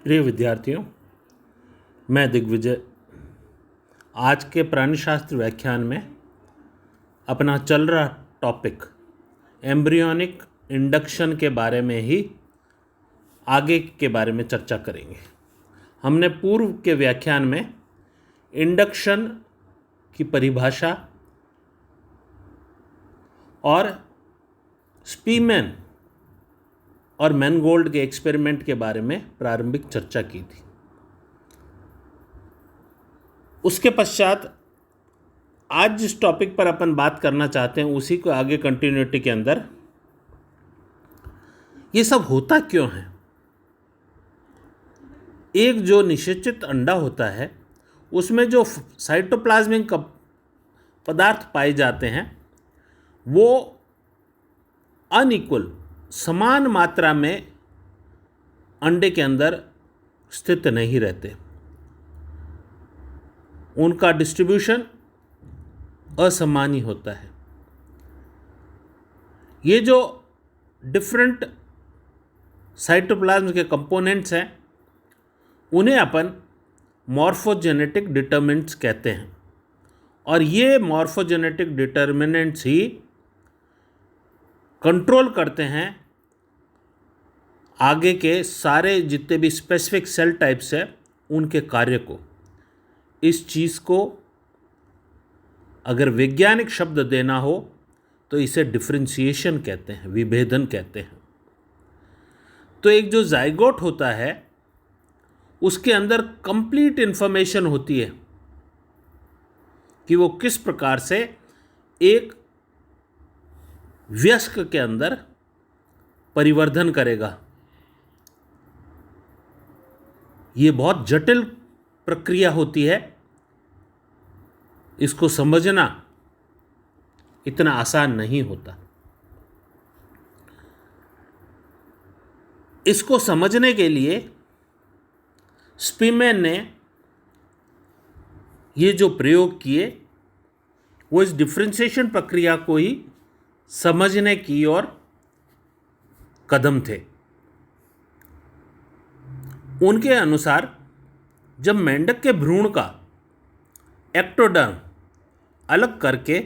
प्रिय विद्यार्थियों, मैं दिग्विजय आज के प्राणिशास्त्र व्याख्यान में अपना चल रहा टॉपिक एम्ब्रियोनिक इंडक्शन के बारे में ही आगे के बारे में चर्चा करेंगे। हमने पूर्व के व्याख्यान में इंडक्शन की परिभाषा और स्पीमैन और मैनगोल्ड के एक्सपेरिमेंट के बारे में प्रारंभिक चर्चा की थी। उसके पश्चात आज जिस टॉपिक पर अपन बात करना चाहते हैं उसी को आगे कंटिन्यूटी के अंदर ये सब होता क्यों है। एक जो निषेचित अंडा होता है उसमें जो साइटोप्लाज्मिक पदार्थ पाए जाते हैं वो अनइक्वल समान मात्रा में अंडे के अंदर स्थित नहीं रहते। उनका डिस्ट्रीब्यूशन असमान ही होता है। ये जो डिफरेंट साइटोप्लाज्म के कंपोनेंट्स हैं उन्हें अपन मॉर्फोजेनेटिक डिटरमिनेंट्स कहते हैं और ये मॉर्फोजेनेटिक डिटरमिनेंट्स ही कंट्रोल करते हैं आगे के सारे जितने भी स्पेसिफिक सेल टाइप्स हैं उनके कार्य को। इस चीज़ को अगर वैज्ञानिक शब्द देना हो तो इसे डिफरेंशिएशन कहते हैं, विभेदन कहते हैं। तो एक जो जाइगोट होता है उसके अंदर कंप्लीट इंफॉर्मेशन होती है कि वो किस प्रकार से एक वयस्क के अंदर परिवर्धन करेगा। ये बहुत जटिल प्रक्रिया होती है, इसको समझना इतना आसान नहीं होता। इसको समझने के लिए स्पीमैन ने ये जो प्रयोग किए वो इस डिफरेंशिएशन प्रक्रिया को ही समझने की ओर कदम थे। उनके अनुसार जब मेंढक के भ्रूण का एक्टोडर्म अलग करके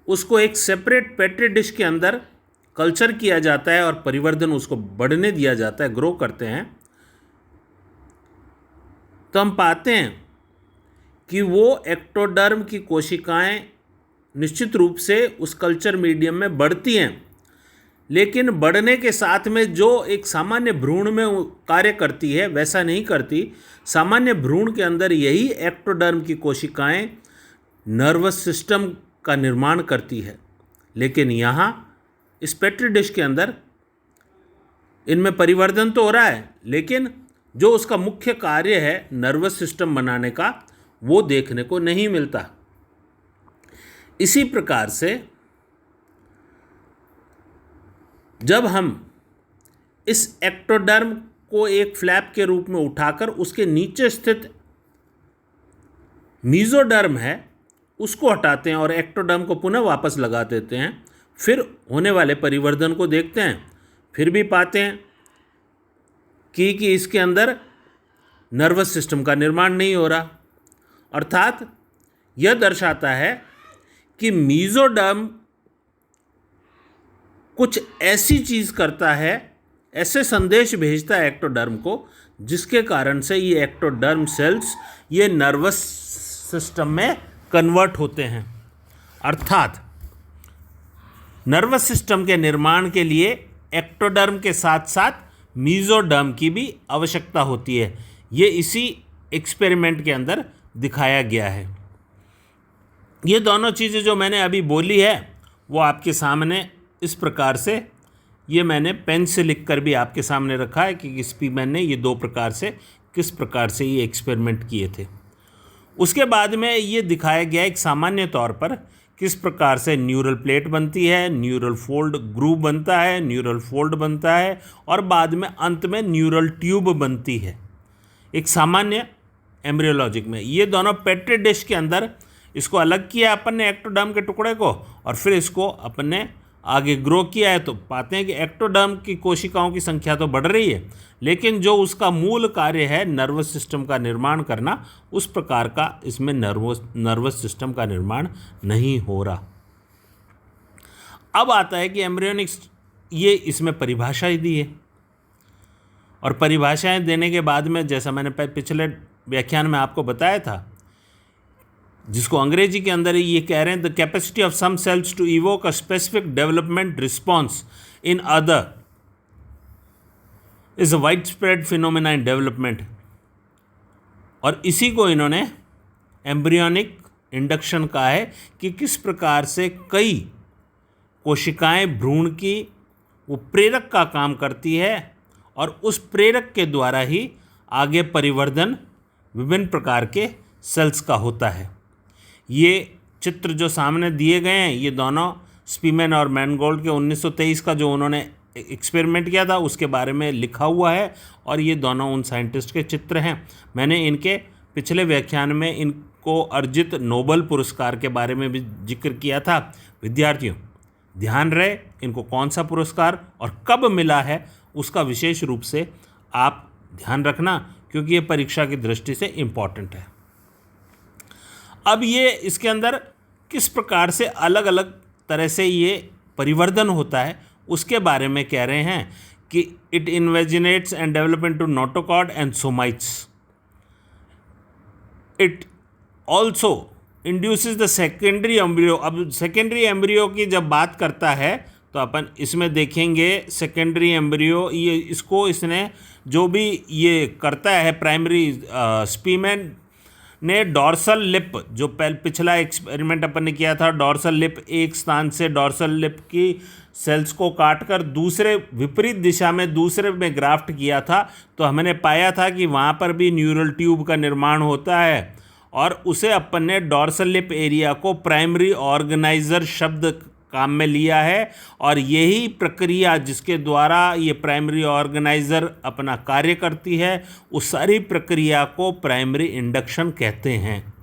उसको एक सेपरेट पेट्री डिश के अंदर कल्चर किया जाता है और परिवर्धन उसको बढ़ने दिया जाता है, ग्रो करते हैं, तो हम पाते हैं कि वो एक्टोडर्म की कोशिकाएं निश्चित रूप से उस कल्चर मीडियम में बढ़ती हैं, लेकिन बढ़ने के साथ में जो एक सामान्य भ्रूण में कार्य करती है वैसा नहीं करती। सामान्य भ्रूण के अंदर यही एक्टोडर्म की कोशिकाएं नर्वस सिस्टम का निर्माण करती है, लेकिन यहाँ इस पेट्री डिश के अंदर इनमें परिवर्तन तो हो रहा है लेकिन जो उसका मुख्य कार्य है नर्वस सिस्टम बनाने का वो देखने को नहीं मिलता। इसी प्रकार से जब हम इस एक्टोडर्म को एक फ्लैप के रूप में उठाकर उसके नीचे स्थित मीजोडर्म है उसको हटाते हैं और एक्टोडर्म को पुनः वापस लगा देते हैं, फिर होने वाले परिवर्तन को देखते हैं, फिर भी पाते हैं कि इसके अंदर नर्वस सिस्टम का निर्माण नहीं हो रहा। अर्थात यह दर्शाता है कि मीजोडर्म कुछ ऐसी चीज़ करता है, ऐसे संदेश भेजता है एक्टोडर्म को जिसके कारण से ये एक्टोडर्म सेल्स ये नर्वस सिस्टम में कन्वर्ट होते हैं। अर्थात नर्वस सिस्टम के निर्माण के लिए एक्टोडर्म के साथ साथ मीजोडर्म की भी आवश्यकता होती है। ये इसी एक्सपेरिमेंट के अंदर दिखाया गया है। ये दोनों चीज़ें जो मैंने अभी बोली है वो आपके सामने इस प्रकार से ये मैंने पेन से लिखकर भी आपके सामने रखा है कि स्पीमैन ने ये दो प्रकार से किस प्रकार से ये एक्सपेरिमेंट किए थे। उसके बाद में ये दिखाया गया एक सामान्य तौर पर किस प्रकार से न्यूरल प्लेट बनती है, न्यूरल फोल्ड ग्रूव बनता है, न्यूरल फोल्ड बनता है और बाद में अंत में न्यूरल ट्यूब बनती है। एक सामान्य एम्ब्रियोलॉजिक में ये दोनों पेट्री डिश के अंदर इसको अलग किया अपन ने एक्टोडर्म के टुकड़े को और फिर इसको अपन ने आगे ग्रो किया है तो पाते हैं कि एक्टोडर्म की कोशिकाओं की संख्या तो बढ़ रही है, लेकिन जो उसका मूल कार्य है नर्वस सिस्टम का निर्माण करना, उस प्रकार का इसमें नर्वस सिस्टम का निर्माण नहीं हो रहा। अब आता है कि एम्ब्रियोनिक, ये इसमें परिभाषा ही दी है, और परिभाषाएं देने के बाद में जैसा मैंने पिछले व्याख्यान में आपको बताया था, जिसको अंग्रेजी के अंदर ये कह रहे हैं, the capacity of some cells to evoke a specific development response in other is a wide spread phenomena in development. और इसी को इन्होंने एम्ब्रियोनिक इंडक्शन कहा है कि किस प्रकार से कई कोशिकाएं भ्रूण की वो प्रेरक का काम करती है, और उस प्रेरक के द्वारा ही आगे परिवर्धन विभिन्न प्रकार के सेल्स का होता है। ये चित्र जो सामने दिए गए हैं, ये दोनों स्पीमैन और मैनगोल्ड के 1923 का जो उन्होंने एक्सपेरिमेंट किया था उसके बारे में लिखा हुआ है, और ये दोनों उन साइंटिस्ट के चित्र हैं। मैंने इनके पिछले व्याख्यान में इनको अर्जित नोबेल पुरस्कार के बारे में भी जिक्र किया था। विद्यार्थियों, ध्यान रहे इनको कौन सा पुरस्कार और कब मिला है उसका विशेष रूप से आप ध्यान रखना, क्योंकि ये परीक्षा की दृष्टि से इम्पॉर्टेंट है। अब ये इसके अंदर किस प्रकार से अलग अलग तरह से ये परिवर्धन होता है उसके बारे में कह रहे हैं कि it invaginates and develop into notochord and somites. It also induces the secondary embryo. अब सेकेंडरी एम्ब्रियो की जब बात करता है तो अपन इसमें देखेंगे सेकेंडरी एम्ब्रियो, ये इसको इसने जो भी ये करता है प्राइमरी स्पीमैन ने डॉर्सल लिप, जो पिछला एक्सपेरिमेंट अपन ने किया था, डॉर्सल लिप एक स्थान से डॉर्सल लिप की सेल्स को काटकर दूसरे विपरीत दिशा में दूसरे में ग्राफ्ट किया था, तो हमने पाया था कि वहाँ पर भी न्यूरल ट्यूब का निर्माण होता है, और उसे अपन ने डॉर्सल लिप एरिया को प्राइमरी ऑर्गेनाइजर शब्द काम में लिया है, और यही प्रक्रिया जिसके द्वारा ये प्राइमरी ऑर्गेनाइजर अपना कार्य करती है, उस सारी प्रक्रिया को प्राइमरी इंडक्शन कहते हैं।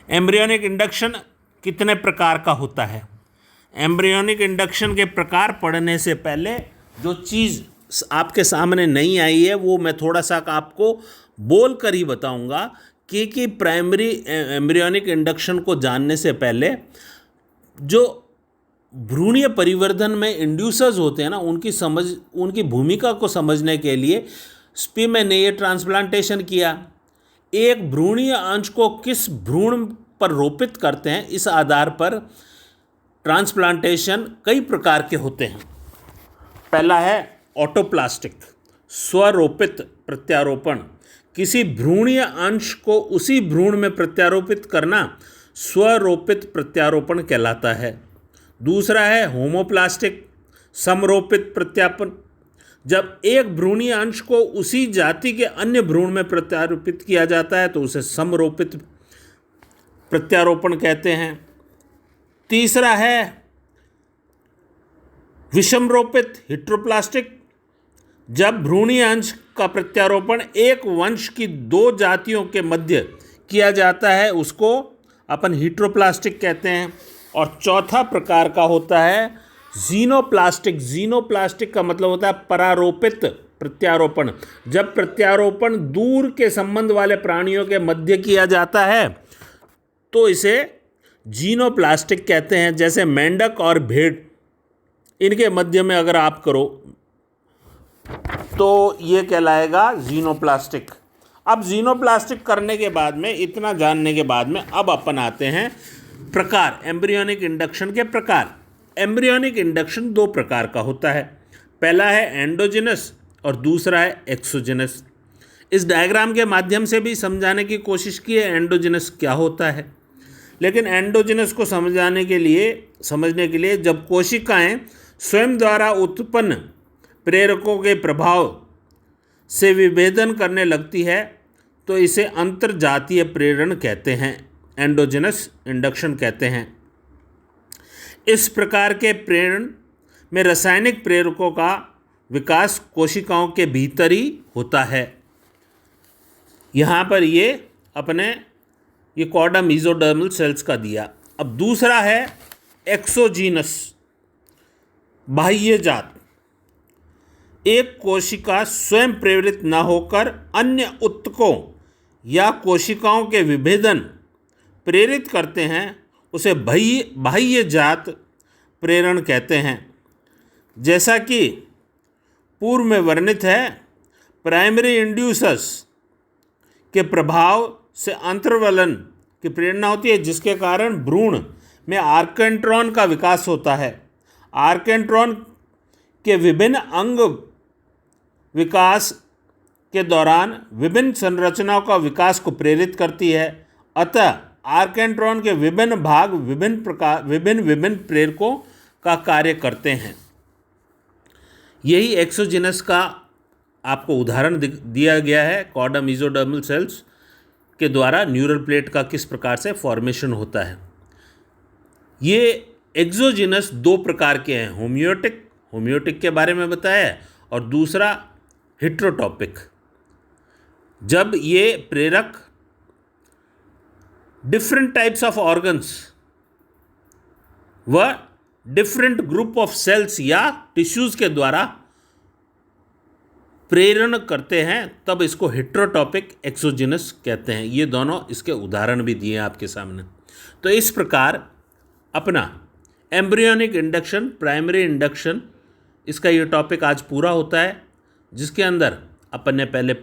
एम्ब्रियोनिक इंडक्शन कितने प्रकार का होता है? एम्ब्रियोनिक इंडक्शन के प्रकार पढ़ने से पहले जो चीज़ आपके सामने नहीं आई है वो मैं थोड़ा सा आपको बोल कर ही बताऊंगा कि प्राइमरी एम्ब्रियोनिक इंडक्शन को जानने से पहले जो भ्रूणीय परिवर्धन में इंड्यूसर्स होते हैं ना, उनकी भूमिका को समझने के लिए स्पीमैन ने ये ट्रांसप्लांटेशन किया। एक भ्रूणीय अंश को किस भ्रूण पर रोपित करते हैं, इस आधार पर ट्रांसप्लांटेशन कई प्रकार के होते हैं। पहला है ऑटोप्लास्टिक, स्वरोपित प्रत्यारोपण। किसी भ्रूणीय अंश को उसी भ्रूण में प्रत्यारोपित करना स्वरोपित प्रत्यारोपण कहलाता है। दूसरा है होमोप्लास्टिक, समरोपित प्रत्यारोपण। जब एक भ्रूणीय अंश को उसी जाति के अन्य भ्रूण में प्रत्यारोपित किया जाता है तो उसे समरोपित प्रत्यारोपण कहते हैं। तीसरा है विषमरोपित हेटेरोप्लास्टिक। जब भ्रूणीय अंश का प्रत्यारोपण एक वंश की दो जातियों के मध्य किया जाता है उसको अपन हेटेरोप्लास्टिक कहते हैं। और चौथा प्रकार का होता है जीनोप्लास्टिक। जीनोप्लास्टिक का मतलब होता है परारोपित प्रत्यारोपण। जब प्रत्यारोपण दूर के संबंध वाले प्राणियों के मध्य किया जाता है तो इसे जीनोप्लास्टिक कहते हैं। जैसे मेंढक और भेड़, इनके मध्य में अगर आप करो तो ये कहलाएगा जीनोप्लास्टिक। अब जीनोप्लास्टिक करने के बाद में, इतना जानने के बाद में, अब अपन आते हैं प्रकार, एम्ब्रियोनिक इंडक्शन के प्रकार। एम्ब्रियोनिक इंडक्शन दो प्रकार का होता है। पहला है एंडोजिनस और दूसरा है एक्सोजिनस। इस डायग्राम के माध्यम से भी समझाने की कोशिश की है एंडोजिनस क्या होता है, लेकिन एंडोजिनस को समझने के लिए जब कोशिकाएं स्वयं द्वारा उत्पन्न प्रेरकों के प्रभाव से विभेदन करने लगती है तो इसे अंतर्जातीय प्रेरण कहते हैं, एंडोजिनस इंडक्शन कहते हैं। इस प्रकार के प्रेरण में रासायनिक प्रेरकों का विकास कोशिकाओं के भीतर ही होता है। यहाँ पर ये कॉर्डा मेसोडर्मल सेल्स का दिया। अब दूसरा है एक्सोजीनस बाह्य जात, एक कोशिका स्वयं प्रेरित न होकर अन्य ऊतकों या कोशिकाओं के विभेदन प्रेरित करते हैं, उसे बाह्य जात प्रेरण कहते हैं। जैसा कि पूर्व में वर्णित है, प्राइमरी इंड्यूसर्स के प्रभाव से अंतर्वलन की प्रेरणा होती है, जिसके कारण भ्रूण में आर्केंट्रॉन का विकास होता है। आर्केंट्रॉन के विभिन्न अंग विकास के दौरान विभिन्न संरचनाओं का विकास को प्रेरित करती है। अतः आर्केंट्रॉन के विभिन्न भाग विभिन्न प्रेरकों का कार्य करते हैं। यही एक्सोजिनस का आपको उदाहरण दिया गया है। कॉर्डा मेसोडर्मल सेल्स के द्वारा न्यूरल प्लेट का किस प्रकार से फॉर्मेशन होता है। ये एक्सोजिनस दो प्रकार के हैं, होम्योटिक के बारे में बताया है, और दूसरा हेट्रोटॉपिक। जब ये प्रेरक डिफरेंट टाइप्स ऑफ ऑर्गन्स व डिफरेंट ग्रुप ऑफ सेल्स या टिश्यूज के द्वारा प्रेरण करते हैं, तब इसको हेट्रोटॉपिक एक्सोजिनस कहते हैं। ये दोनों इसके उदाहरण भी दिए हैं आपके सामने। तो इस प्रकार अपना एम्ब्रियोनिक इंडक्शन, प्राइमरी इंडक्शन, इसका ये टॉपिक आज पूरा होता है, जिसके अंदर अपन ने पहले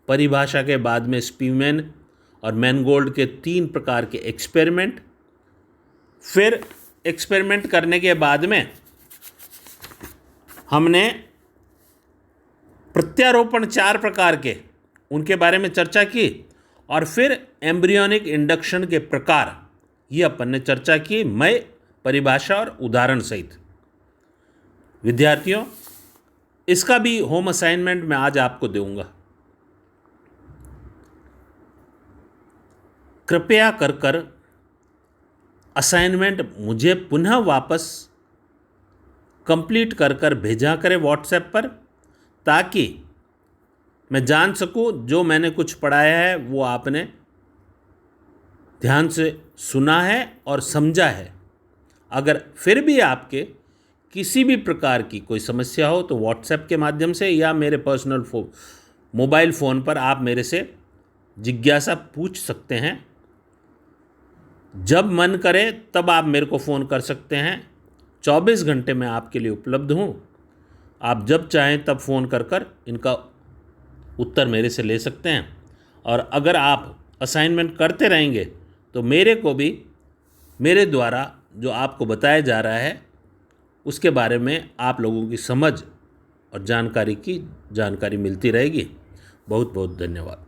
परिभाषा के बाद में स्पीमैन और मैनगोल्ड के 3 प्रकार के एक्सपेरिमेंट, फिर एक्सपेरिमेंट करने के बाद में हमने प्रत्यारोपण 4 प्रकार के, उनके बारे में चर्चा की, और फिर एम्ब्रियोनिक इंडक्शन के प्रकार ये अपन ने चर्चा की, मैं परिभाषा और उदाहरण सहित। विद्यार्थियों, इसका भी होम असाइनमेंट मैं आज आपको दूंगा। कृपया कर असाइनमेंट मुझे पुनः वापस कंप्लीट कर भेजा करें व्हाट्सएप पर, ताकि मैं जान सकूं जो मैंने कुछ पढ़ाया है वो आपने ध्यान से सुना है और समझा है। अगर फिर भी आपके किसी भी प्रकार की कोई समस्या हो तो व्हाट्सएप के माध्यम से या मेरे पर्सनल मोबाइल फ़ोन पर आप मेरे से जिज्ञासा पूछ सकते हैं। जब मन करे तब आप मेरे को फ़ोन कर सकते हैं। 24 घंटे मैं आपके लिए उपलब्ध हूँ। आप जब चाहें तब फ़ोन कर इनका उत्तर मेरे से ले सकते हैं। और अगर आप असाइनमेंट करते रहेंगे तो मेरे को भी मेरे द्वारा जो आपको बताया जा रहा है उसके बारे में आप लोगों की समझ और जानकारी मिलती रहेगी। बहुत बहुत धन्यवाद।